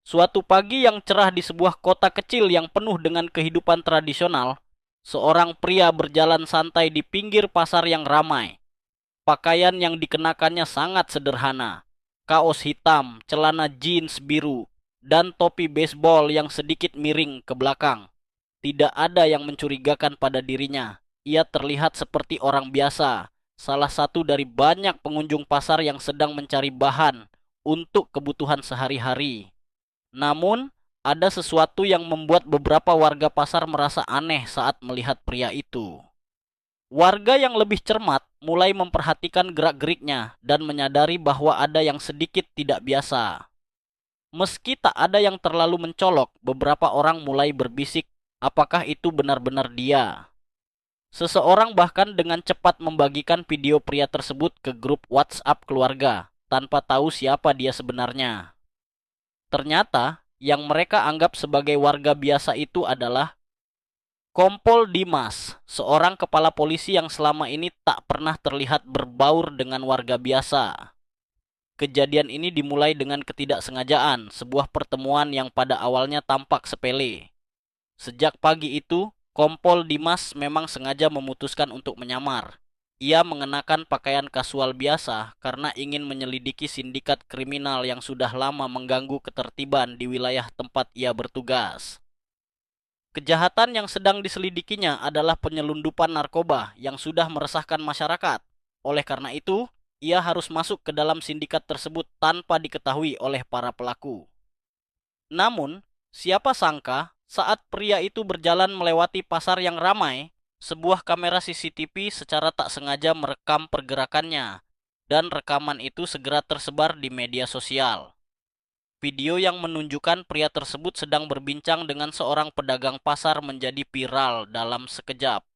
Suatu pagi yang cerah di sebuah kota kecil yang penuh dengan kehidupan tradisional, seorang pria berjalan santai di pinggir pasar yang ramai. Pakaian yang dikenakannya sangat sederhana. Kaos hitam, celana jeans biru, dan topi baseball yang sedikit miring ke belakang. Tidak ada yang mencurigakan pada dirinya. Ia terlihat seperti orang biasa, salah satu dari banyak pengunjung pasar yang sedang mencari bahan untuk kebutuhan sehari-hari. Namun, ada sesuatu yang membuat beberapa warga pasar merasa aneh saat melihat pria itu. Warga yang lebih cermat mulai memperhatikan gerak-geriknya dan menyadari bahwa ada yang sedikit tidak biasa. Meski tak ada yang terlalu mencolok, beberapa orang mulai berbisik, apakah itu benar-benar dia? Seseorang bahkan dengan cepat membagikan video pria tersebut ke grup WhatsApp keluarga, tanpa tahu siapa dia sebenarnya. Ternyata, yang mereka anggap sebagai warga biasa itu adalah Kompol Dimas, seorang kepala polisi yang selama ini tak pernah terlihat berbaur dengan warga biasa. Kejadian ini dimulai dengan ketidaksengajaan, sebuah pertemuan yang pada awalnya tampak sepele. Sejak pagi itu, Kompol Dimas memang sengaja memutuskan untuk menyamar. Ia mengenakan pakaian kasual biasa karena ingin menyelidiki sindikat kriminal yang sudah lama mengganggu ketertiban di wilayah tempat ia bertugas. Kejahatan yang sedang diselidikinya adalah penyelundupan narkoba yang sudah meresahkan masyarakat. Oleh karena itu, ia harus masuk ke dalam sindikat tersebut tanpa diketahui oleh para pelaku. Namun, siapa sangka saat pria itu berjalan melewati pasar yang ramai, sebuah kamera CCTV secara tak sengaja merekam pergerakannya, dan rekaman itu segera tersebar di media sosial. Video yang menunjukkan pria tersebut sedang berbincang dengan seorang pedagang pasar menjadi viral dalam sekejap.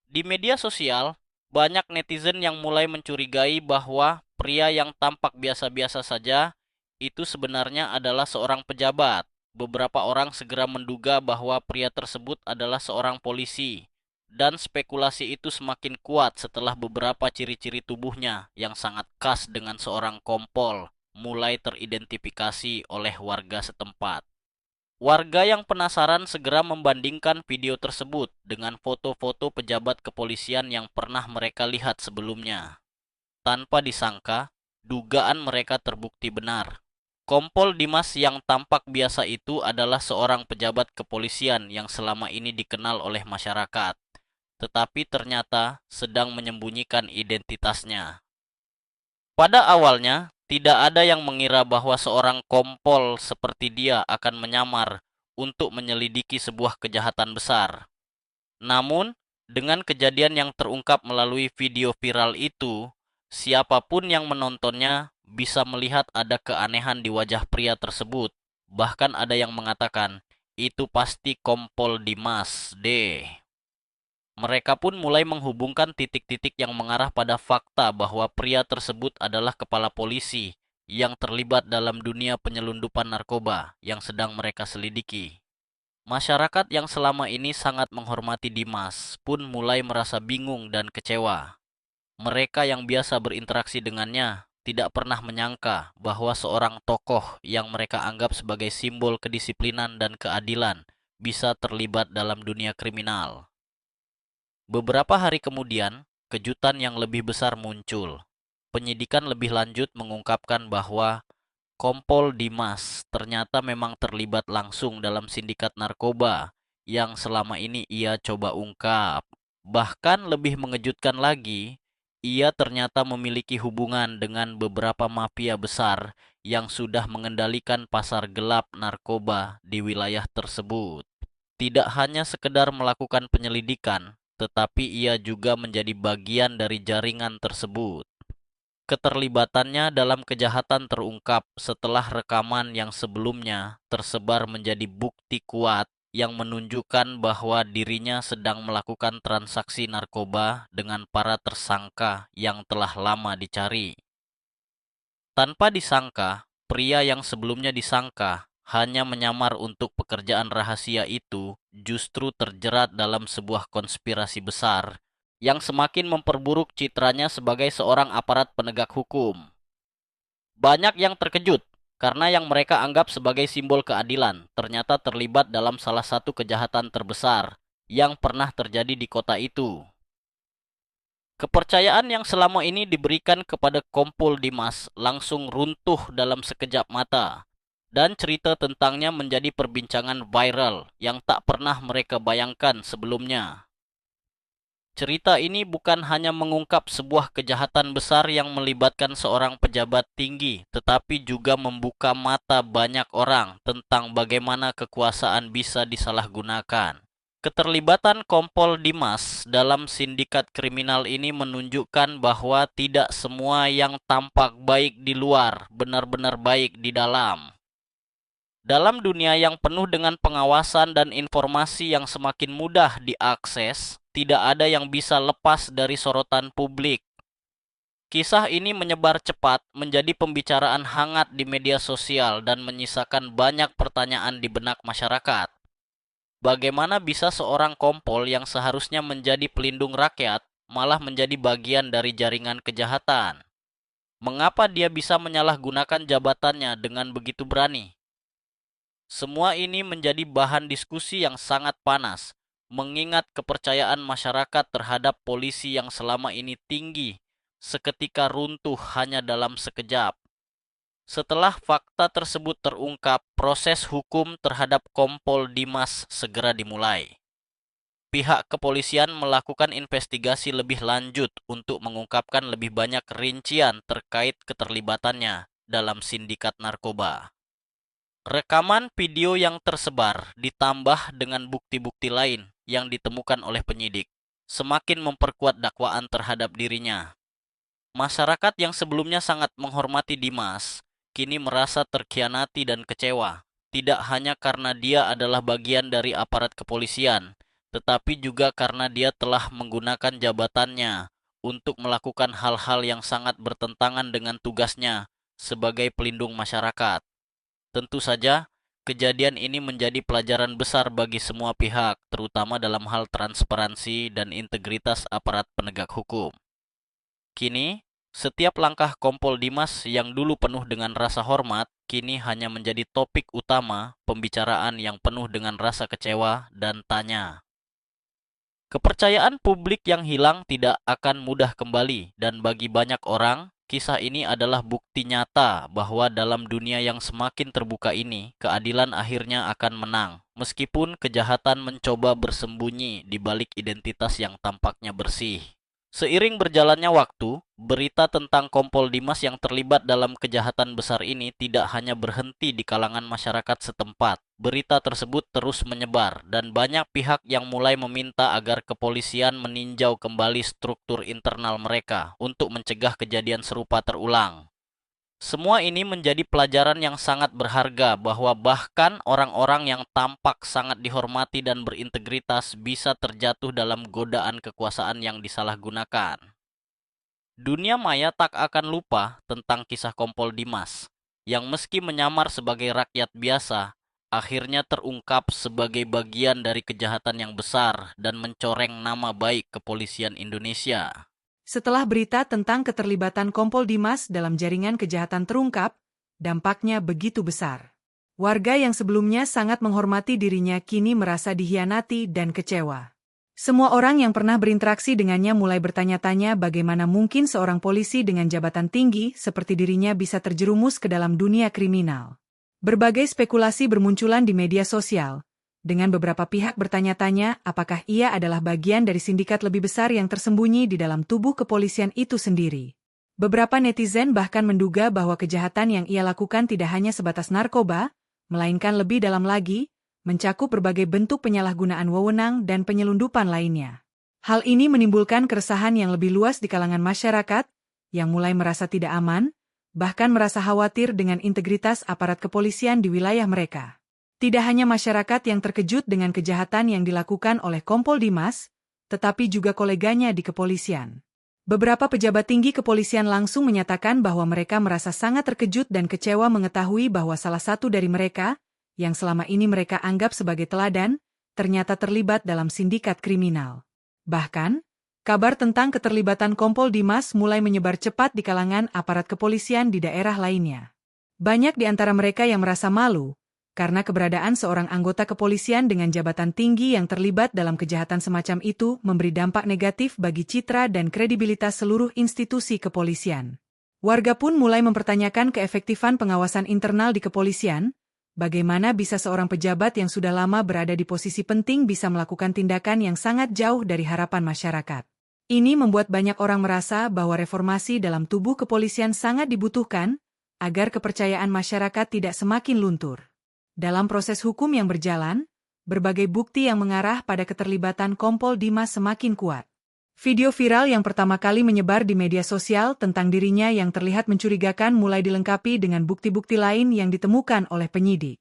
Di media sosial, banyak netizen yang mulai mencurigai bahwa pria yang tampak biasa-biasa saja itu sebenarnya adalah seorang pejabat. Beberapa orang segera menduga bahwa pria tersebut adalah seorang polisi, dan spekulasi itu semakin kuat setelah beberapa ciri-ciri tubuhnya yang sangat khas dengan seorang kompol mulai teridentifikasi oleh warga setempat. Warga yang penasaran segera membandingkan video tersebut dengan foto-foto pejabat kepolisian yang pernah mereka lihat sebelumnya. Tanpa disangka, dugaan mereka terbukti benar. Kompol Dimas yang tampak biasa itu adalah seorang pejabat kepolisian yang selama ini dikenal oleh masyarakat, tetapi ternyata sedang menyembunyikan identitasnya. Pada awalnya, tidak ada yang mengira bahwa seorang kompol seperti dia akan menyamar untuk menyelidiki sebuah kejahatan besar. Namun, dengan kejadian yang terungkap melalui video viral itu, siapapun yang menontonnya bisa melihat ada keanehan di wajah pria tersebut. Bahkan ada yang mengatakan, itu pasti Kompol Dimas deh. Mereka pun mulai menghubungkan titik-titik yang mengarah pada fakta bahwa pria tersebut adalah kepala polisi yang terlibat dalam dunia penyelundupan narkoba yang sedang mereka selidiki. Masyarakat yang selama ini sangat menghormati Dimas pun mulai merasa bingung dan kecewa. Mereka yang biasa berinteraksi dengannya tidak pernah menyangka bahwa seorang tokoh yang mereka anggap sebagai simbol kedisiplinan dan keadilan bisa terlibat dalam dunia kriminal. Beberapa hari kemudian, kejutan yang lebih besar muncul. Penyidikan lebih lanjut mengungkapkan bahwa Kompol Dimas ternyata memang terlibat langsung dalam sindikat narkoba yang selama ini ia coba ungkap. Bahkan lebih mengejutkan lagi, ia ternyata memiliki hubungan dengan beberapa mafia besar yang sudah mengendalikan pasar gelap narkoba di wilayah tersebut. Tidak hanya sekedar melakukan penyelidikan, tetapi ia juga menjadi bagian dari jaringan tersebut. Keterlibatannya dalam kejahatan terungkap setelah rekaman yang sebelumnya tersebar menjadi bukti kuat yang menunjukkan bahwa dirinya sedang melakukan transaksi narkoba dengan para tersangka yang telah lama dicari. Tanpa disangka, pria yang sebelumnya disangka hanya menyamar untuk pekerjaan rahasia itu justru terjerat dalam sebuah konspirasi besar yang semakin memperburuk citranya sebagai seorang aparat penegak hukum. Banyak yang terkejut karena yang mereka anggap sebagai simbol keadilan ternyata terlibat dalam salah satu kejahatan terbesar yang pernah terjadi di kota itu. Kepercayaan yang selama ini diberikan kepada Kompol Dimas langsung runtuh dalam sekejap mata, dan cerita tentangnya menjadi perbincangan viral yang tak pernah mereka bayangkan sebelumnya. Cerita ini bukan hanya mengungkap sebuah kejahatan besar yang melibatkan seorang pejabat tinggi, tetapi juga membuka mata banyak orang tentang bagaimana kekuasaan bisa disalahgunakan. Keterlibatan Kompol Dimas dalam sindikat kriminal ini menunjukkan bahwa tidak semua yang tampak baik di luar benar-benar baik di dalam. Dalam dunia yang penuh dengan pengawasan dan informasi yang semakin mudah diakses, tidak ada yang bisa lepas dari sorotan publik. Kisah ini menyebar cepat, menjadi pembicaraan hangat di media sosial dan menyisakan banyak pertanyaan di benak masyarakat. Bagaimana bisa seorang kompol yang seharusnya menjadi pelindung rakyat malah menjadi bagian dari jaringan kejahatan? Mengapa dia bisa menyalahgunakan jabatannya dengan begitu berani? Semua ini menjadi bahan diskusi yang sangat panas, mengingat kepercayaan masyarakat terhadap polisi yang selama ini tinggi, seketika runtuh hanya dalam sekejap. Setelah fakta tersebut terungkap, proses hukum terhadap Kompol Dimas segera dimulai. Pihak kepolisian melakukan investigasi lebih lanjut untuk mengungkapkan lebih banyak rincian terkait keterlibatannya dalam sindikat narkoba. Rekaman video yang tersebar ditambah dengan bukti-bukti lain yang ditemukan oleh penyidik, semakin memperkuat dakwaan terhadap dirinya. Masyarakat yang sebelumnya sangat menghormati Dimas, kini merasa terkhianati dan kecewa, tidak hanya karena dia adalah bagian dari aparat kepolisian, tetapi juga karena dia telah menggunakan jabatannya untuk melakukan hal-hal yang sangat bertentangan dengan tugasnya sebagai pelindung masyarakat. Tentu saja, kejadian ini menjadi pelajaran besar bagi semua pihak, terutama dalam hal transparansi dan integritas aparat penegak hukum. Kini, setiap langkah Kompol Dimas yang dulu penuh dengan rasa hormat, kini hanya menjadi topik utama pembicaraan yang penuh dengan rasa kecewa dan tanya. Kepercayaan publik yang hilang tidak akan mudah kembali, dan bagi banyak orang, kisah ini adalah bukti nyata bahwa dalam dunia yang semakin terbuka ini, keadilan akhirnya akan menang, meskipun kejahatan mencoba bersembunyi di balik identitas yang tampaknya bersih. Seiring berjalannya waktu, berita tentang Kompol Dimas yang terlibat dalam kejahatan besar ini tidak hanya berhenti di kalangan masyarakat setempat. Berita tersebut terus menyebar, dan banyak pihak yang mulai meminta agar kepolisian meninjau kembali struktur internal mereka untuk mencegah kejadian serupa terulang. Semua ini menjadi pelajaran yang sangat berharga bahwa bahkan orang-orang yang tampak sangat dihormati dan berintegritas bisa terjatuh dalam godaan kekuasaan yang disalahgunakan. Dunia maya tak akan lupa tentang kisah Kompol Dimas, yang meski menyamar sebagai rakyat biasa, akhirnya terungkap sebagai bagian dari kejahatan yang besar dan mencoreng nama baik kepolisian Indonesia. Setelah berita tentang keterlibatan Kompol Dimas dalam jaringan kejahatan terungkap, dampaknya begitu besar. Warga yang sebelumnya sangat menghormati dirinya kini merasa dikhianati dan kecewa. Semua orang yang pernah berinteraksi dengannya mulai bertanya-tanya bagaimana mungkin seorang polisi dengan jabatan tinggi seperti dirinya bisa terjerumus ke dalam dunia kriminal. Berbagai spekulasi bermunculan di media sosial, dengan beberapa pihak bertanya-tanya apakah ia adalah bagian dari sindikat lebih besar yang tersembunyi di dalam tubuh kepolisian itu sendiri. Beberapa netizen bahkan menduga bahwa kejahatan yang ia lakukan tidak hanya sebatas narkoba, melainkan lebih dalam lagi, mencakup berbagai bentuk penyalahgunaan wewenang dan penyelundupan lainnya. Hal ini menimbulkan keresahan yang lebih luas di kalangan masyarakat, yang mulai merasa tidak aman, bahkan merasa khawatir dengan integritas aparat kepolisian di wilayah mereka. Tidak hanya masyarakat yang terkejut dengan kejahatan yang dilakukan oleh Kompol Dimas, tetapi juga koleganya di kepolisian. Beberapa pejabat tinggi kepolisian langsung menyatakan bahwa mereka merasa sangat terkejut dan kecewa mengetahui bahwa salah satu dari mereka, yang selama ini mereka anggap sebagai teladan, ternyata terlibat dalam sindikat kriminal. Bahkan, kabar tentang keterlibatan Kompol Dimas mulai menyebar cepat di kalangan aparat kepolisian di daerah lainnya. Banyak di antara mereka yang merasa malu karena keberadaan seorang anggota kepolisian dengan jabatan tinggi yang terlibat dalam kejahatan semacam itu memberi dampak negatif bagi citra dan kredibilitas seluruh institusi kepolisian. Warga pun mulai mempertanyakan keefektifan pengawasan internal di kepolisian. Bagaimana bisa seorang pejabat yang sudah lama berada di posisi penting bisa melakukan tindakan yang sangat jauh dari harapan masyarakat? Ini membuat banyak orang merasa bahwa reformasi dalam tubuh kepolisian sangat dibutuhkan agar kepercayaan masyarakat tidak semakin luntur. Dalam proses hukum yang berjalan, berbagai bukti yang mengarah pada keterlibatan Kompol Dimas semakin kuat. Video viral yang pertama kali menyebar di media sosial tentang dirinya yang terlihat mencurigakan mulai dilengkapi dengan bukti-bukti lain yang ditemukan oleh penyidik.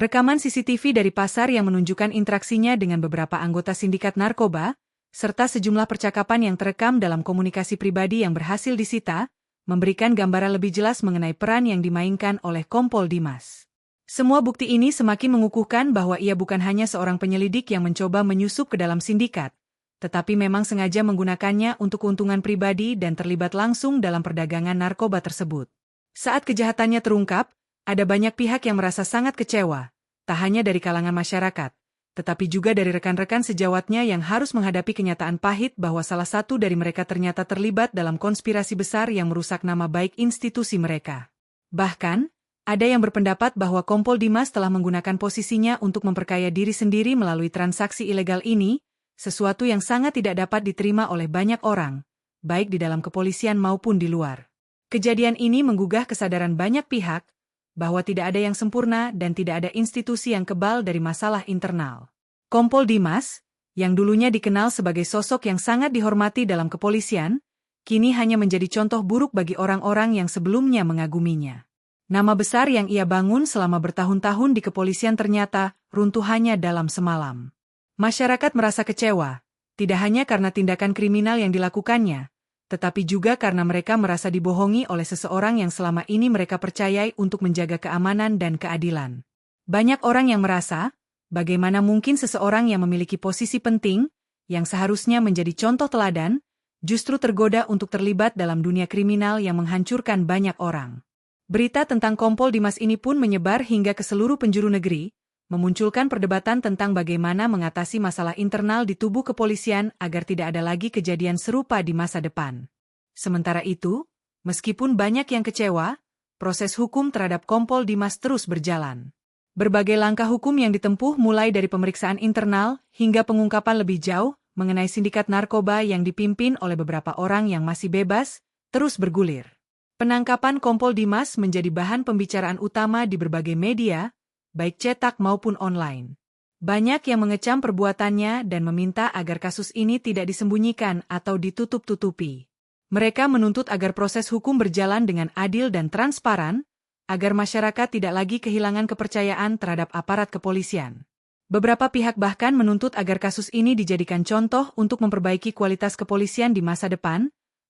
Rekaman CCTV dari pasar yang menunjukkan interaksinya dengan beberapa anggota sindikat narkoba, serta sejumlah percakapan yang terekam dalam komunikasi pribadi yang berhasil disita, memberikan gambaran lebih jelas mengenai peran yang dimainkan oleh Kompol Dimas. Semua bukti ini semakin mengukuhkan bahwa ia bukan hanya seorang penyelidik yang mencoba menyusup ke dalam sindikat, tetapi memang sengaja menggunakannya untuk keuntungan pribadi dan terlibat langsung dalam perdagangan narkoba tersebut. Saat kejahatannya terungkap, ada banyak pihak yang merasa sangat kecewa, tak hanya dari kalangan masyarakat, tetapi juga dari rekan-rekan sejawatnya yang harus menghadapi kenyataan pahit bahwa salah satu dari mereka ternyata terlibat dalam konspirasi besar yang merusak nama baik institusi mereka. Bahkan, ada yang berpendapat bahwa Kompol Dimas telah menggunakan posisinya untuk memperkaya diri sendiri melalui transaksi ilegal ini, sesuatu yang sangat tidak dapat diterima oleh banyak orang, baik di dalam kepolisian maupun di luar. Kejadian ini menggugah kesadaran banyak pihak bahwa tidak ada yang sempurna dan tidak ada institusi yang kebal dari masalah internal. Kompol Dimas, yang dulunya dikenal sebagai sosok yang sangat dihormati dalam kepolisian, kini hanya menjadi contoh buruk bagi orang-orang yang sebelumnya mengaguminya. Nama besar yang ia bangun selama bertahun-tahun di kepolisian ternyata runtuhannya dalam semalam. Masyarakat merasa kecewa, tidak hanya karena tindakan kriminal yang dilakukannya, tetapi juga karena mereka merasa dibohongi oleh seseorang yang selama ini mereka percayai untuk menjaga keamanan dan keadilan. Banyak orang yang merasa, bagaimana mungkin seseorang yang memiliki posisi penting, yang seharusnya menjadi contoh teladan, justru tergoda untuk terlibat dalam dunia kriminal yang menghancurkan banyak orang. Berita tentang Kompol Dimas ini pun menyebar hingga ke seluruh penjuru negeri, memunculkan perdebatan tentang bagaimana mengatasi masalah internal di tubuh kepolisian agar tidak ada lagi kejadian serupa di masa depan. Sementara itu, meskipun banyak yang kecewa, proses hukum terhadap Kompol Dimas terus berjalan. Berbagai langkah hukum yang ditempuh mulai dari pemeriksaan internal hingga pengungkapan lebih jauh mengenai sindikat narkoba yang dipimpin oleh beberapa orang yang masih bebas, terus bergulir. Penangkapan Kompol Dimas menjadi bahan pembicaraan utama di berbagai media, baik cetak maupun online. Banyak yang mengecam perbuatannya dan meminta agar kasus ini tidak disembunyikan atau ditutup-tutupi. Mereka menuntut agar proses hukum berjalan dengan adil dan transparan, agar masyarakat tidak lagi kehilangan kepercayaan terhadap aparat kepolisian. Beberapa pihak bahkan menuntut agar kasus ini dijadikan contoh untuk memperbaiki kualitas kepolisian di masa depan,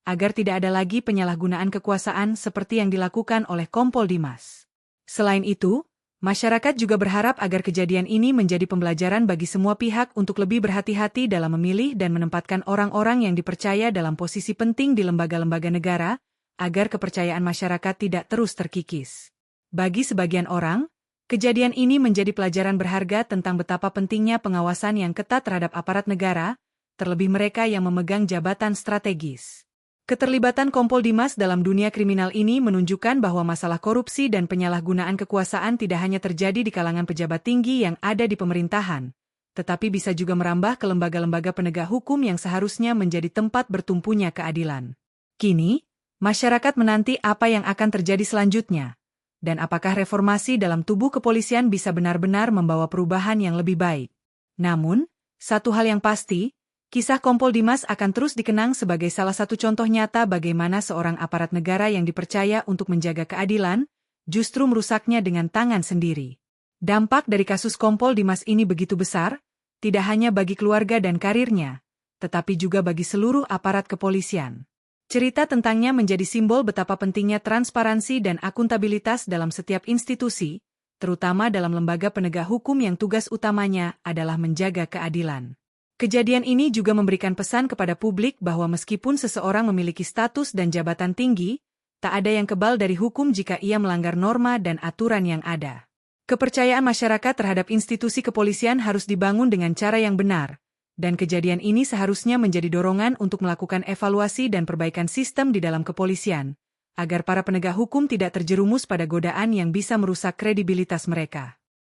agar tidak ada lagi penyalahgunaan kekuasaan seperti yang dilakukan oleh Kompol Dimas. Selain itu, masyarakat juga berharap agar kejadian ini menjadi pembelajaran bagi semua pihak untuk lebih berhati-hati dalam memilih dan menempatkan orang-orang yang dipercaya dalam posisi penting di lembaga-lembaga negara, agar kepercayaan masyarakat tidak terus terkikis. Bagi sebagian orang, kejadian ini menjadi pelajaran berharga tentang betapa pentingnya pengawasan yang ketat terhadap aparat negara, terlebih mereka yang memegang jabatan strategis. Keterlibatan Kompol Dimas dalam dunia kriminal ini menunjukkan bahwa masalah korupsi dan penyalahgunaan kekuasaan tidak hanya terjadi di kalangan pejabat tinggi yang ada di pemerintahan, tetapi bisa juga merambah ke lembaga-lembaga penegak hukum yang seharusnya menjadi tempat bertumpunya keadilan. Kini, masyarakat menanti apa yang akan terjadi selanjutnya, dan apakah reformasi dalam tubuh kepolisian bisa benar-benar membawa perubahan yang lebih baik. Namun, satu hal yang pasti, kisah Kompol Dimas akan terus dikenang sebagai salah satu contoh nyata bagaimana seorang aparat negara yang dipercaya untuk menjaga keadilan, justru merusaknya dengan tangan sendiri. Dampak dari kasus Kompol Dimas ini begitu besar, tidak hanya bagi keluarga dan karirnya, tetapi juga bagi seluruh aparat kepolisian. Cerita tentangnya menjadi simbol betapa pentingnya transparansi dan akuntabilitas dalam setiap institusi, terutama dalam lembaga penegak hukum yang tugas utamanya adalah menjaga keadilan. Kejadian ini juga memberikan pesan kepada publik bahwa meskipun seseorang memiliki status dan jabatan tinggi, Tak ada yang kebal dari hukum jika ia melanggar norma dan aturan yang ada. Kepercayaan masyarakat terhadap institusi kepolisian harus dibangun dengan cara yang benar, dan kejadian ini seharusnya menjadi dorongan untuk melakukan evaluasi dan perbaikan sistem di dalam kepolisian, agar para penegak hukum tidak terjerumus pada godaan yang bisa merusak kredibilitas mereka.